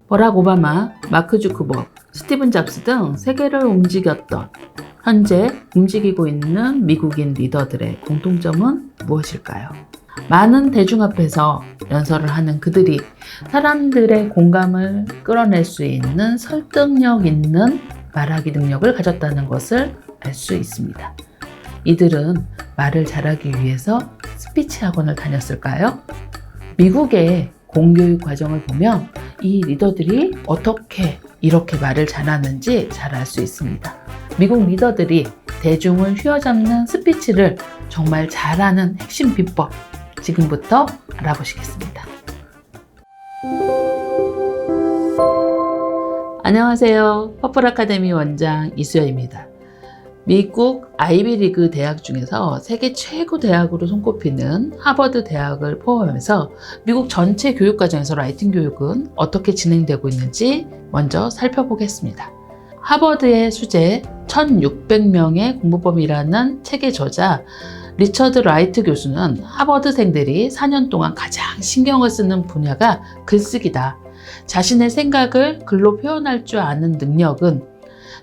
버락 오바마, 마크 주크버그, 스티븐 잡스 등 세계를 움직였던, 현재 움직이고 있는 미국인 리더들의 공통점은 무엇일까요? 많은 대중 앞에서 연설을 하는 그들이 사람들의 공감을 끌어낼 수 있는 설득력 있는 말하기 능력을 가졌다는 것을 알 수 있습니다. 이들은 말을 잘하기 위해서 스피치 학원을 다녔을까요? 미국의 공교육 과정을 보면 이 리더들이 어떻게 이렇게 말을 잘하는지 잘 알 수 있습니다. 미국 리더들이 대중을 휘어잡는 스피치를 정말 잘하는 핵심 비법, 지금부터 알아보시겠습니다. 안녕하세요. 퍼플 아카데미 원장 이수연입니다. 미국 아이비리그 대학 중에서 세계 최고 대학으로 손꼽히는 하버드 대학을 포함해서 미국 전체 교육과정에서 라이팅 교육은 어떻게 진행되고 있는지 먼저 살펴보겠습니다. 하버드의 수재 1600명의 공부법이라는 책의 저자 리처드 라이트 교수는 하버드생들이 4년 동안 가장 신경을 쓰는 분야가 글쓰기다. 자신의 생각을 글로 표현할 줄 아는 능력은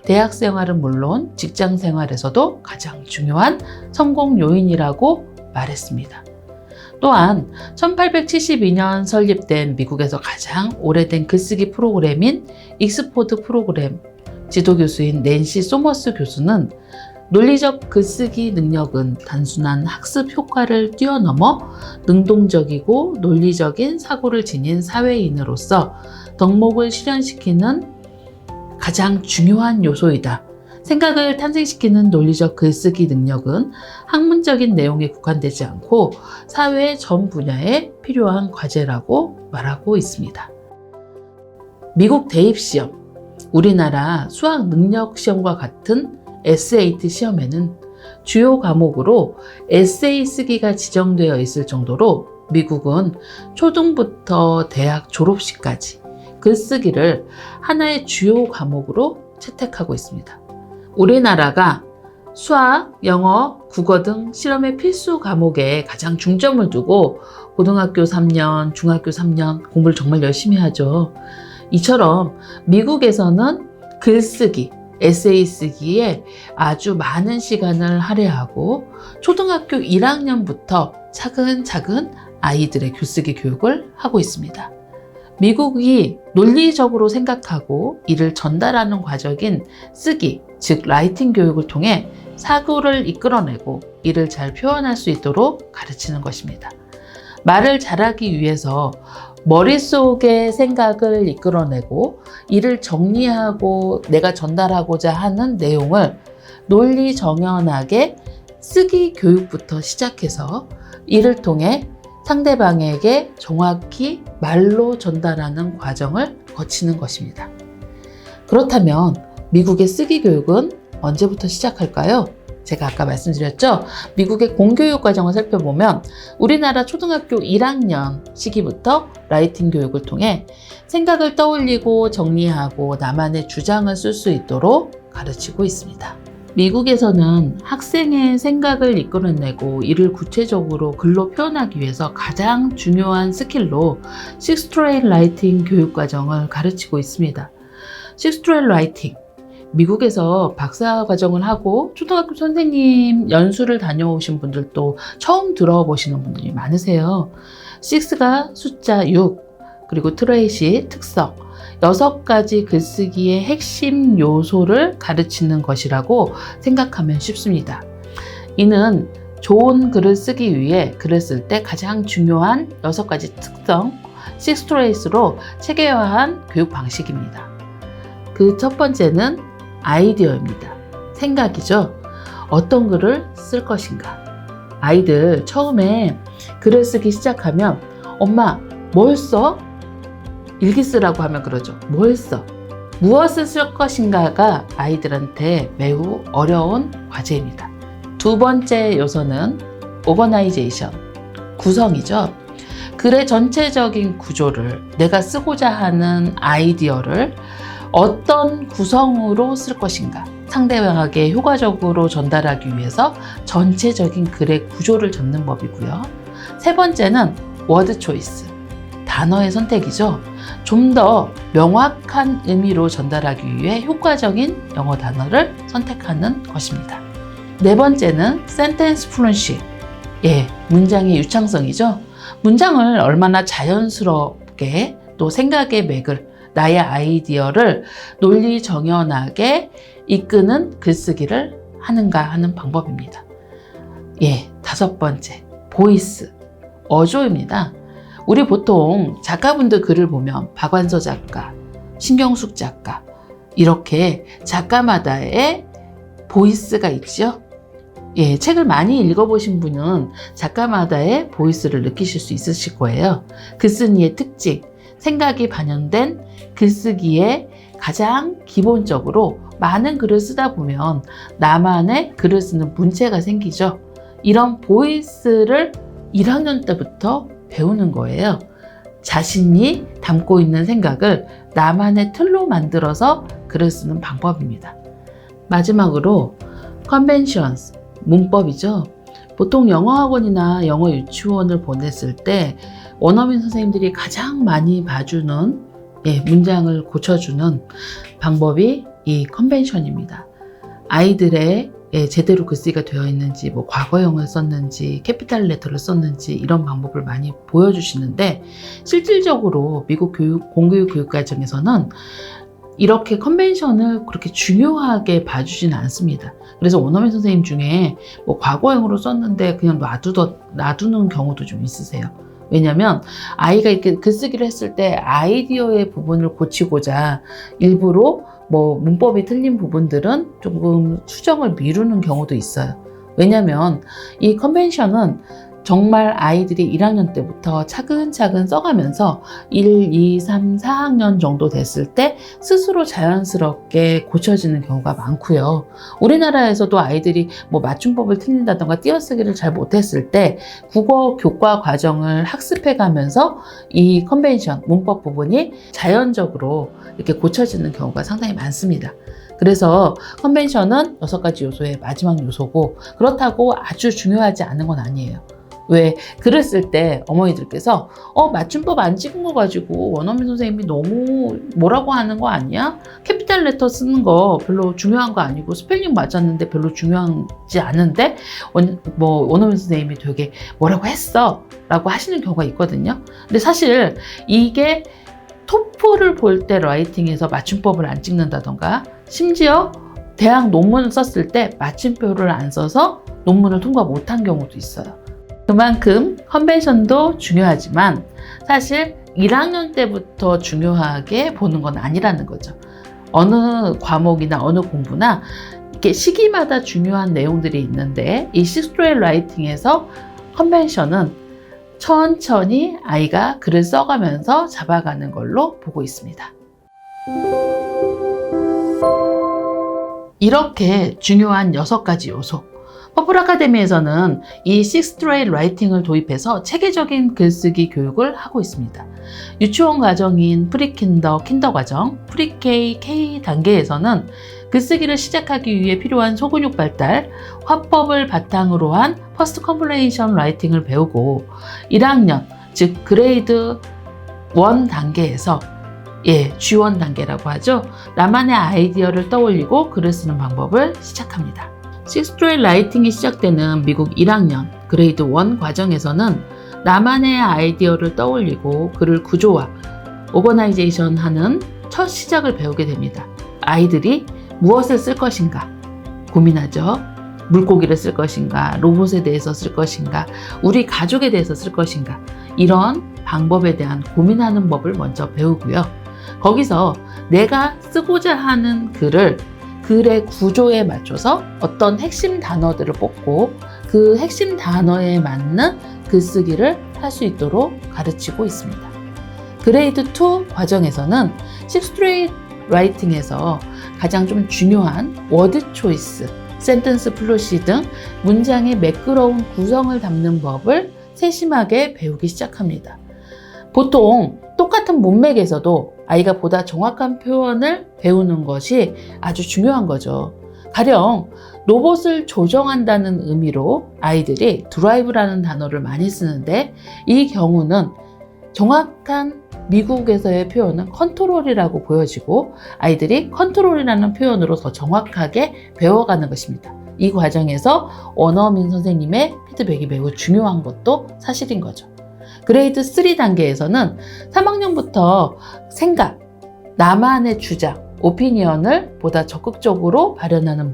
대학 생활은 물론 직장 생활에서도 가장 중요한 성공 요인이라고 말했습니다. 또한 1872년 설립된 미국에서 가장 오래된 글쓰기 프로그램인 익스포드 프로그램 지도교수인 낸시 소머스 교수는 논리적 글쓰기 능력은 단순한 학습 효과를 뛰어넘어 능동적이고 논리적인 사고를 지닌 사회인으로서 덕목을 실현시키는 가장 중요한 요소이다. 생각을 탄생시키는 논리적 글쓰기 능력은 학문적인 내용에 국한되지 않고 사회의 전 분야에 필요한 과제라고 말하고 있습니다. 미국 대입시험, 우리나라 수학 능력 시험과 같은 SAT 시험에는 주요 과목으로 에세이 쓰기가 지정되어 있을 정도로 미국은 초등부터 대학 졸업식까지 글쓰기를 하나의 주요 과목으로 채택하고 있습니다. 우리나라가 수학, 영어, 국어 등 실험의 필수 과목에 가장 중점을 두고 고등학교 3년, 중학교 3년 공부를 정말 열심히 하죠. 이처럼 미국에서는 글쓰기, 에세이 쓰기에 아주 많은 시간을 할애하고 초등학교 1학년부터 차근차근 아이들의 글쓰기 교육을 하고 있습니다. 미국이 논리적으로 생각하고 이를 전달하는 과정인 쓰기, 즉 라이팅 교육을 통해 사고를 이끌어내고 이를 잘 표현할 수 있도록 가르치는 것입니다. 말을 잘하기 위해서 머릿속의 생각을 이끌어내고 이를 정리하고 내가 전달하고자 하는 내용을 논리정연하게 쓰기 교육부터 시작해서 이를 통해 상대방에게 정확히 말로 전달하는 과정을 거치는 것입니다. 그렇다면 미국의 쓰기 교육은 언제부터 시작할까요? 제가 아까 말씀드렸죠? 미국의 공교육 과정을 살펴보면 우리나라 초등학교 1학년 시기부터 라이팅 교육을 통해 생각을 떠올리고 정리하고 나만의 주장을 쓸 수 있도록 가르치고 있습니다. 미국에서는 학생의 생각을 이끌어내고 이를 구체적으로 글로 표현하기 위해서 가장 중요한 스킬로 식스트레이트 라이팅 교육 과정을 가르치고 있습니다. 식스트레이트 라이팅, 미국에서 박사 과정을 하고 초등학교 선생님 연수를 다녀오신 분들도 처음 들어보시는 분들이 많으세요. 6가 숫자 6, 그리고 트레이시 특성, 6가지 글쓰기의 핵심 요소를 가르치는 것이라고 생각하면 쉽습니다. 이는 좋은 글을 쓰기 위해 글을 쓸 때 가장 중요한 6가지 특성, 6 트레이스로 체계화한 교육 방식입니다. 그 첫 번째는 아이디어입니다. 생각이죠. 어떤 글을 쓸 것인가. 아이들 처음에 글을 쓰기 시작하면 엄마 뭘 써? 일기 쓰라고 하면 그러죠. 뭘 써? 무엇을 쓸 것인가가 아이들한테 매우 어려운 과제입니다. 두 번째 요소는 오거나이제이션, 구성이죠. 글의 전체적인 구조를, 내가 쓰고자 하는 아이디어를 어떤 구성으로 쓸 것인가, 상대방에게 효과적으로 전달하기 위해서 전체적인 글의 구조를 잡는 법이고요. 세 번째는 워드 초이스, 단어의 선택이죠. 좀 더 명확한 의미로 전달하기 위해 효과적인 영어 단어를 선택하는 것입니다. 네 번째는 센텐스 플루언시, 문장의 유창성이죠. 문장을 얼마나 자연스럽게 또 생각의 맥을, 나의 아이디어를 논리 정연하게 이끄는 글쓰기를 하는가 하는 방법입니다. 다섯 번째, 보이스, 어조입니다. 우리 보통 작가분들 글을 보면 박완서 작가, 신경숙 작가, 이렇게 작가마다의 보이스가 있죠. 책을 많이 읽어보신 분은 작가마다의 보이스를 느끼실 수 있으실 거예요. 글쓴이의 특징, 생각이 반영된 글쓰기에 가장 기본적으로 많은 글을 쓰다 보면 나만의 글을 쓰는 문체가 생기죠. 이런 보이스를 1학년 때부터 배우는 거예요. 자신이 담고 있는 생각을 나만의 틀로 만들어서 글을 쓰는 방법입니다. 마지막으로 conventions, 문법이죠. 보통 영어학원이나 영어 유치원을 보냈을 때 원어민 선생님들이 가장 많이 봐주는 문장을 고쳐주는 방법이 이 컨벤션입니다. 아이들의 제대로 글쓰기가 되어 있는지, 과거형을 썼는지, 캐피탈 레터를 썼는지 이런 방법을 많이 보여주시는데, 실질적으로 미국 공교육 교육과정에서는 이렇게 컨벤션을 그렇게 중요하게 봐주지는 않습니다. 그래서 원어민 선생님 중에 과거형으로 썼는데 그냥 놔두는 경우도 좀 있으세요. 왜냐면 아이가 이렇게 글쓰기를 했을 때 아이디어의 부분을 고치고자 일부러 문법이 틀린 부분들은 조금 수정을 미루는 경우도 있어요. 왜냐면 이 컨벤션은 정말 아이들이 1학년 때부터 차근차근 써가면서 1, 2, 3, 4학년 정도 됐을 때 스스로 자연스럽게 고쳐지는 경우가 많고요. 우리나라에서도 아이들이 맞춤법을 틀린다던가 띄어쓰기를 잘 못했을 때 국어 교과 과정을 학습해가면서 이 컨벤션, 문법 부분이 자연적으로 이렇게 고쳐지는 경우가 상당히 많습니다. 그래서 컨벤션은 6가지 요소의 마지막 요소고, 그렇다고 아주 중요하지 않은 건 아니에요. 왜 글을 쓸 때 어머니들께서 맞춤법 안 찍은 거 가지고 원어민 선생님이 너무 뭐라고 하는 거 아니야? 캐피탈 레터 쓰는 거 별로 중요한 거 아니고 스펠링 맞았는데 별로 중요하지 않은데 원어민 선생님이 되게 뭐라고 했어 라고 하시는 경우가 있거든요. 근데 사실 이게 토플을 볼 때 라이팅에서 맞춤법을 안 찍는다던가, 심지어 대학 논문을 썼을 때 마침표를 안 써서 논문을 통과 못한 경우도 있어요. 그만큼 컨벤션도 중요하지만 사실 1학년 때부터 중요하게 보는 건 아니라는 거죠. 어느 과목이나 어느 공부나 이렇게 시기마다 중요한 내용들이 있는데, 이 Sixth Grade Writing에서 컨벤션은 천천히 아이가 글을 써가면서 잡아가는 걸로 보고 있습니다. 이렇게 중요한 6가지 요소, 퍼플 아카데미에서는 이 Sixth Grade Writing을 도입해서 체계적인 글쓰기 교육을 하고 있습니다. 유치원 과정인 프리킨더, 킨더 과정, 프리K, K 단계에서는 글쓰기를 시작하기 위해 필요한 소근육 발달, 화법을 바탕으로 한 퍼스트 컴플레이션 라이팅을 배우고, 1학년, 즉 그레이드 1 단계에서 G1 단계라고 하죠. 나만의 아이디어를 떠올리고 글을 쓰는 방법을 시작합니다. Sixth Grade Writing이 시작되는 미국 1학년 그레이드 1 과정에서는 나만의 아이디어를 떠올리고 글을 구조화, 오거나이제이션 하는 첫 시작을 배우게 됩니다. 아이들이 무엇을 쓸 것인가 고민하죠. 물고기를 쓸 것인가, 로봇에 대해서 쓸 것인가, 우리 가족에 대해서 쓸 것인가, 이런 방법에 대한 고민하는 법을 먼저 배우고요. 거기서 내가 쓰고자 하는 글의 구조에 맞춰서 어떤 핵심 단어들을 뽑고 그 핵심 단어에 맞는 글쓰기를 할 수 있도록 가르치고 있습니다. 그레이드 2 과정에서는 Sixth Grade Writing에서 가장 좀 중요한 워드 초이스, 센텐스 플루시 등 문장의 매끄러운 구성을 담는 법을 세심하게 배우기 시작합니다. 보통 똑같은 문맥에서도 아이가 보다 정확한 표현을 배우는 것이 아주 중요한 거죠. 가령 로봇을 조정한다는 의미로 아이들이 드라이브라는 단어를 많이 쓰는데, 이 경우는 정확한 미국에서의 표현은 컨트롤이라고 보여지고 아이들이 컨트롤이라는 표현으로 더 정확하게 배워가는 것입니다. 이 과정에서 원어민 선생님의 피드백이 매우 중요한 것도 사실인 거죠. 그레이드 3 단계에서는 3학년부터 생각, 나만의 주장, 오피니언을 보다 적극적으로 발현하는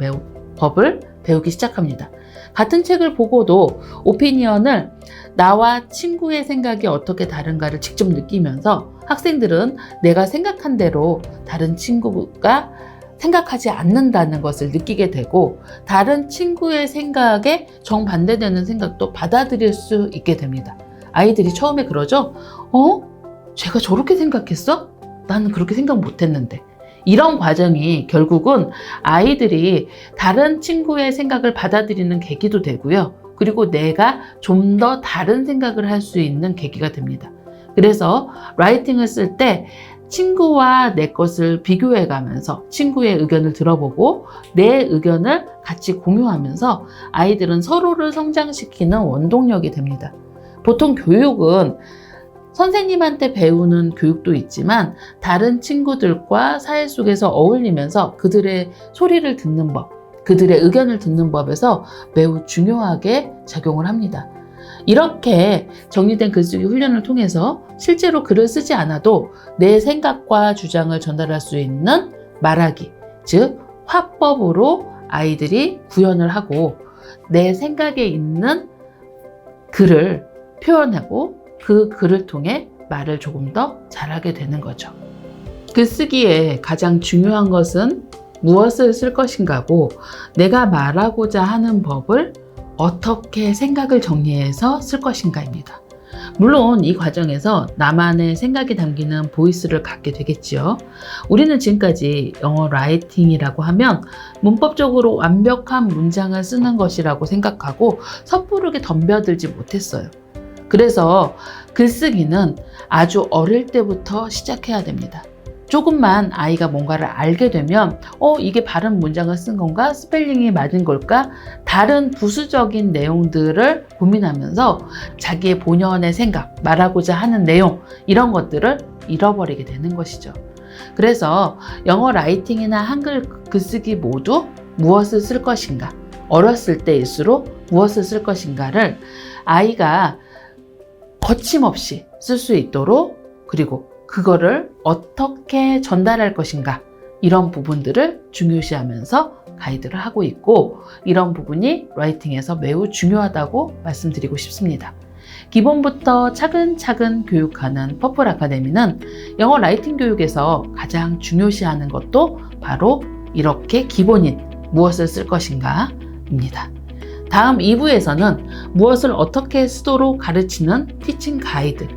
법을 배우기 시작합니다. 같은 책을 보고도 오피니언을 나와 친구의 생각이 어떻게 다른가를 직접 느끼면서 학생들은 내가 생각한 대로 다른 친구가 생각하지 않는다는 것을 느끼게 되고, 다른 친구의 생각에 정반대되는 생각도 받아들일 수 있게 됩니다. 아이들이 처음에 그러죠. 제가 저렇게 생각했어? 나는 그렇게 생각 못했는데. 이런 과정이 결국은 아이들이 다른 친구의 생각을 받아들이는 계기도 되고요. 그리고 내가 좀 더 다른 생각을 할 수 있는 계기가 됩니다. 그래서 라이팅을 쓸 때 친구와 내 것을 비교해 가면서 친구의 의견을 들어보고 내 의견을 같이 공유하면서 아이들은 서로를 성장시키는 원동력이 됩니다. 보통 교육은 선생님한테 배우는 교육도 있지만 다른 친구들과 사회 속에서 어울리면서 그들의 소리를 듣는 법, 그들의 의견을 듣는 법에서 매우 중요하게 작용을 합니다. 이렇게 정리된 글쓰기 훈련을 통해서 실제로 글을 쓰지 않아도 내 생각과 주장을 전달할 수 있는 말하기, 즉 화법으로 아이들이 구현을 하고 내 생각에 있는 글을 표현하고 그 글을 통해 말을 조금 더 잘하게 되는 거죠. 글쓰기에 가장 중요한 것은 무엇을 쓸 것인가고, 내가 말하고자 하는 법을 어떻게 생각을 정리해서 쓸 것인가입니다. 물론 이 과정에서 나만의 생각이 담기는 보이스를 갖게 되겠지요. 우리는 지금까지 영어 라이팅이라고 하면 문법적으로 완벽한 문장을 쓰는 것이라고 생각하고 섣부르게 덤벼들지 못했어요. 그래서 글쓰기는 아주 어릴 때부터 시작해야 됩니다. 조금만 아이가 뭔가를 알게 되면 이게 바른 문장을 쓴 건가? 스펠링이 맞은 걸까? 다른 부수적인 내용들을 고민하면서 자기의 본연의 생각, 말하고자 하는 내용, 이런 것들을 잃어버리게 되는 것이죠. 그래서 영어 라이팅이나 한글 글쓰기 모두 무엇을 쓸 것인가, 어렸을 때일수록 무엇을 쓸 것인가를 아이가 거침없이 쓸 수 있도록, 그리고 그거를 어떻게 전달할 것인가, 이런 부분들을 중요시하면서 가이드를 하고 있고, 이런 부분이 라이팅에서 매우 중요하다고 말씀드리고 싶습니다. 기본부터 차근차근 교육하는 퍼플 아카데미는 영어 라이팅 교육에서 가장 중요시하는 것도 바로 이렇게 기본인 무엇을 쓸 것인가입니다. 다음 2부에서는 무엇을 어떻게 쓰도록 가르치는 티칭 가이드,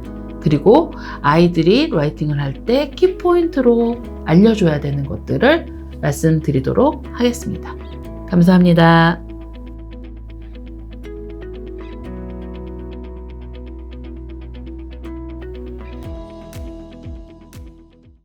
그리고 아이들이 라이팅을 할 때 키포인트로 알려줘야 되는 것들을 말씀드리도록 하겠습니다. 감사합니다.